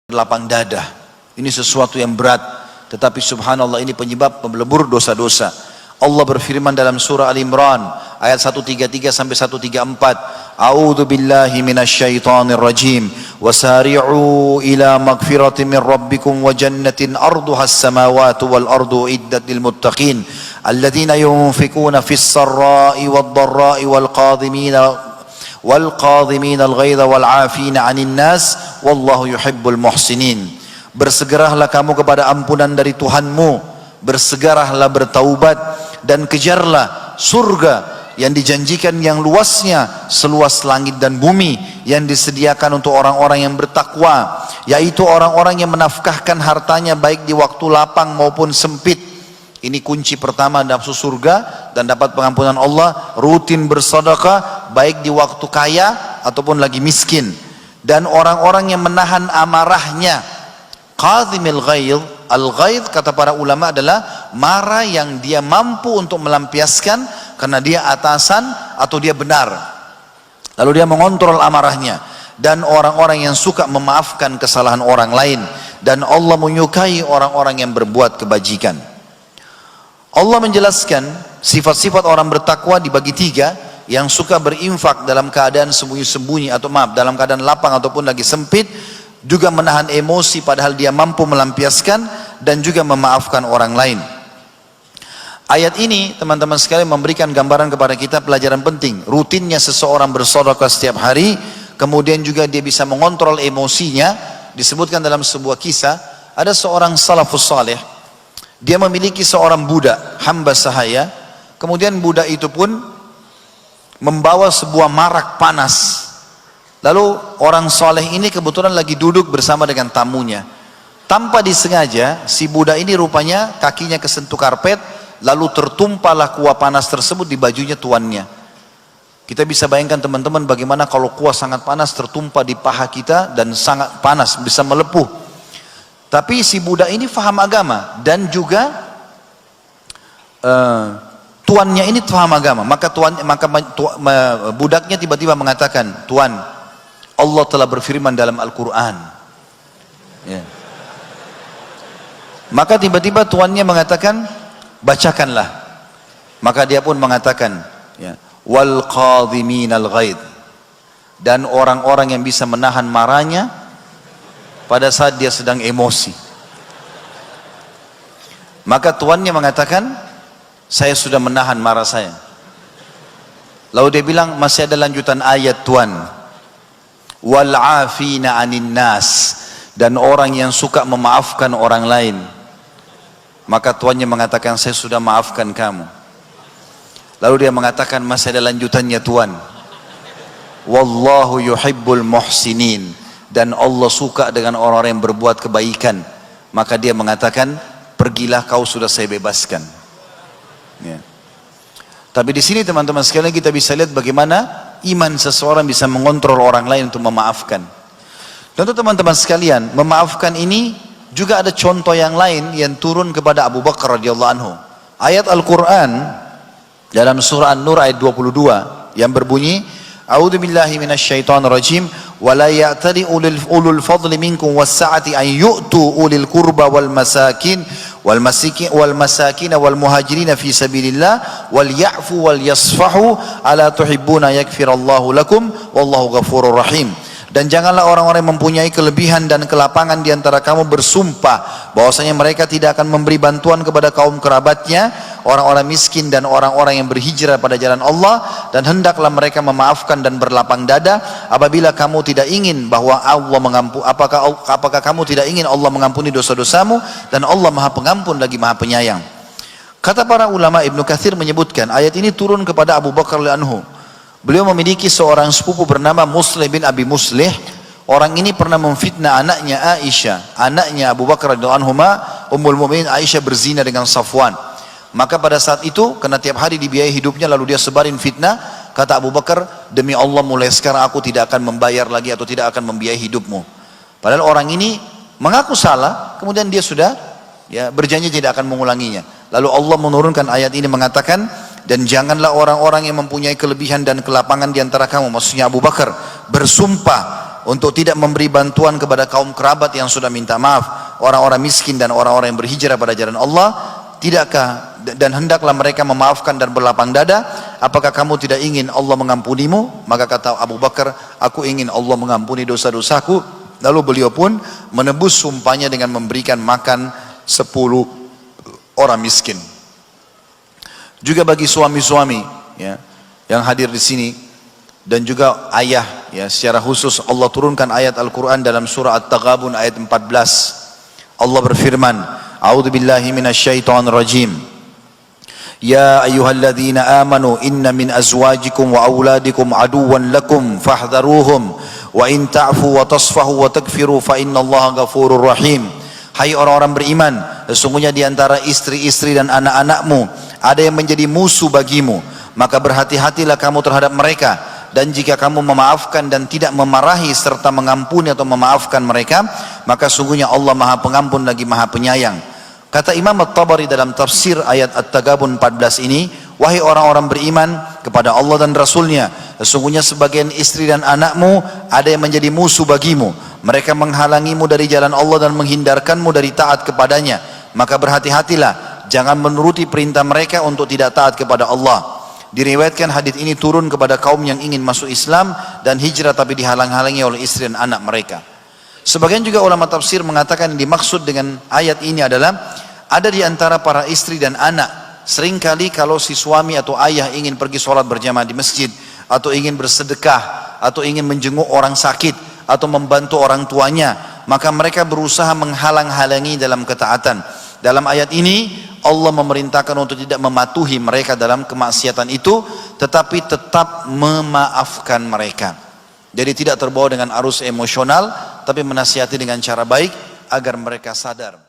lapang dada. Ini sesuatu yang berat, tetapi subhanallah ini penyebab pelebur dosa-dosa. Allah berfirman dalam surah Al-Imran ayat 133 sampai 134, A'udzu billahi minasyaitonir rajim, wasari'u ila magfiratin min rabbikum wa jannatin arduhas samawati wal ardu iddat lil muttaqin alladzina yunfikuna fis sarra'i wad dharra'i wal qadhimina al-ghaidha wal 'afina 'anil nas wallahu yuhibbul muhsinin. Bersegeralah kamu kepada ampunan dari Tuhanmu, bersegeralah bertaubat dan kejarlah surga yang dijanjikan yang luasnya seluas langit dan bumi, yang disediakan untuk orang-orang yang bertakwa, yaitu orang-orang yang menafkahkan hartanya baik di waktu lapang maupun sempit. Ini kunci pertama nafsu surga dan dapat pengampunan Allah. Rutin bersedekah baik di waktu kaya ataupun lagi miskin, dan orang-orang yang menahan amarahnya. Qadhimil ghaidh, al-ghaidh kata para ulama adalah marah yang dia mampu untuk melampiaskan karena dia atasan atau dia benar, lalu dia mengontrol amarahnya. Dan orang-orang yang suka memaafkan kesalahan orang lain, dan Allah menyukai orang-orang yang berbuat kebajikan. Allah menjelaskan sifat-sifat orang bertakwa dibagi tiga: yang suka berinfak dalam keadaan sembunyi-sembunyi, atau dalam keadaan lapang ataupun lagi sempit, juga menahan emosi padahal dia mampu melampiaskan, dan juga memaafkan orang lain. Ayat ini teman-teman sekalian memberikan gambaran kepada kita pelajaran penting. Rutinnya seseorang bersedekah setiap hari, kemudian juga dia bisa mengontrol emosinya. Disebutkan dalam sebuah kisah, ada seorang salafus saleh, dia memiliki seorang budak, hamba sahaya. Kemudian budak itu pun membawa sebuah marak panas. Lalu orang soleh ini kebetulan lagi duduk bersama dengan tamunya. Tanpa disengaja, si budak ini rupanya kakinya kesentuh karpet, lalu tertumpahlah kuah panas tersebut di bajunya tuannya. Kita bisa bayangkan teman-teman bagaimana kalau kuah sangat panas tertumpah di paha kita dan sangat panas, bisa melepuh. Tapi si budak ini faham agama, dan juga tuannya ini faham agama. Maka budaknya tiba-tiba mengatakan, "Tuan, Allah telah berfirman dalam Al-Quran." Ya. Maka tiba-tiba tuannya mengatakan, "Bacakanlah." Maka dia pun mengatakan, ya, "Wal qadhiminal ghaidh," dan orang-orang yang bisa menahan marahnya pada saat dia sedang emosi. Maka tuannya mengatakan, "Saya sudah menahan marah saya." Lalu dia bilang, "Masih ada lanjutan ayat, Tuan. Wal 'afina 'anin nas," dan orang yang suka memaafkan orang lain. Maka tuannya mengatakan, "Saya sudah maafkan kamu." Lalu dia mengatakan, "Masih ada lanjutannya, Tuan. Wallahu yuhibbul muhsinin," dan Allah suka dengan orang-orang yang berbuat kebaikan. Maka dia mengatakan, "Pergilah, kau sudah saya bebaskan." Ya. Tapi di sini teman-teman sekalian kita bisa lihat bagaimana iman seseorang bisa mengontrol orang lain untuk memaafkan. Tentu teman-teman sekalian, memaafkan ini juga ada contoh yang lain yang turun kepada Abu Bakar radhiyallahu anhu. Ayat Al-Quran dalam surah An-Nur ayat 22 yang berbunyi, "A'udzu billahi minasyaitonir rajim, wa la ya'tali ulul fadli minkum was-sa'ati an yu'tu ulil qurba wal masakin wal muhajirin fi sabilillah wal ya'fu wal yasfahu ala tuhibbuna yaghfirallahu lakum wallahu ghafurur rahim." Dan janganlah orang-orang yang mempunyai kelebihan dan kelapangan di antara kamu bersumpah bahwasanya mereka tidak akan memberi bantuan kepada kaum kerabatnya, orang-orang miskin dan orang-orang yang berhijrah pada jalan Allah, dan hendaklah mereka memaafkan dan berlapang dada apabila kamu tidak ingin bahwa Allah mengampuni, apakah kamu tidak ingin Allah mengampuni dosa-dosamu, dan Allah Maha Pengampun lagi Maha Penyayang. Kata para ulama, Ibnu Katsir menyebutkan ayat ini turun kepada Abu Bakar radhiyallahu anhu. Beliau memiliki seorang sepupu bernama Muslih bin Abi Muslih. Orang ini pernah memfitnah anaknya Aisyah. Anaknya Abu Bakar radhiyallahu anhu, Ummul Mukminin Aisyah, berzina dengan Safwan. Maka pada saat itu, karena tiap hari dibiayai hidupnya lalu dia sebarin fitnah, kata Abu Bakar, "Demi Allah mulai sekarang aku tidak akan membayar lagi atau tidak akan membiayai hidupmu." Padahal orang ini mengaku salah, kemudian dia sudah berjanji tidak akan mengulanginya. Lalu Allah menurunkan ayat ini mengatakan, "Dan janganlah orang-orang yang mempunyai kelebihan dan kelapangan di antara kamu," maksudnya Abu Bakar, "bersumpah untuk tidak memberi bantuan kepada kaum kerabat yang sudah minta maaf, orang-orang miskin dan orang-orang yang berhijrah pada jalan Allah? Tidakkah dan hendaklah mereka memaafkan dan berlapang dada? Apakah kamu tidak ingin Allah mengampunimu? Maka kata Abu Bakar, aku ingin Allah mengampuni dosa-dosaku. Lalu beliau pun menebus sumpahnya dengan memberikan makan 10 orang miskin. Juga bagi suami-suami ya, yang hadir di sini dan juga ayah ya, secara khusus Allah turunkan ayat Al-Quran dalam surah At-Taghabun ayat 14. Allah berfirman, A'udzubillahi minasyaitonir rajim. Ya ayyuhalladzina amanu inna min azwajikum wa auladikum aduwwan lakum fahdharuhum wa in ta'fu wa tasfahu wa takfiru fa innallaha ghafurur rahim. Hai orang-orang beriman, sesungguhnya di antara istri-istri dan anak-anakmu ada yang menjadi musuh bagimu, maka berhati-hatilah kamu terhadap mereka, dan jika kamu memaafkan dan tidak memarahi serta mengampuni atau memaafkan mereka, maka sungguhnya Allah Maha Pengampun lagi Maha Penyayang. Kata Imam At-Tabari dalam tafsir ayat At-Taghabun 14 ini, wahai orang-orang beriman kepada Allah dan Rasulnya, sesungguhnya sebagian istri dan anakmu ada yang menjadi musuh bagimu, mereka menghalangimu dari jalan Allah dan menghindarkanmu dari taat kepadanya, maka berhati-hatilah, jangan menuruti perintah mereka untuk tidak taat kepada Allah. Diriwayatkan hadis ini turun kepada kaum yang ingin masuk Islam dan hijrah tapi dihalang-halangi oleh istri dan anak mereka. Sebagian juga ulama tafsir mengatakan yang dimaksud dengan ayat ini adalah ada di antara para istri dan anak, seringkali kalau si suami atau ayah ingin pergi sholat berjamaah di masjid, atau ingin bersedekah, atau ingin menjenguk orang sakit, atau membantu orang tuanya, maka mereka berusaha menghalang-halangi dalam ketaatan. Dalam ayat ini Allah memerintahkan untuk tidak mematuhi mereka dalam kemaksiatan itu, tetapi tetap memaafkan mereka. Jadi tidak terbawa dengan arus emosional, tapi menasihati dengan cara baik agar mereka sadar.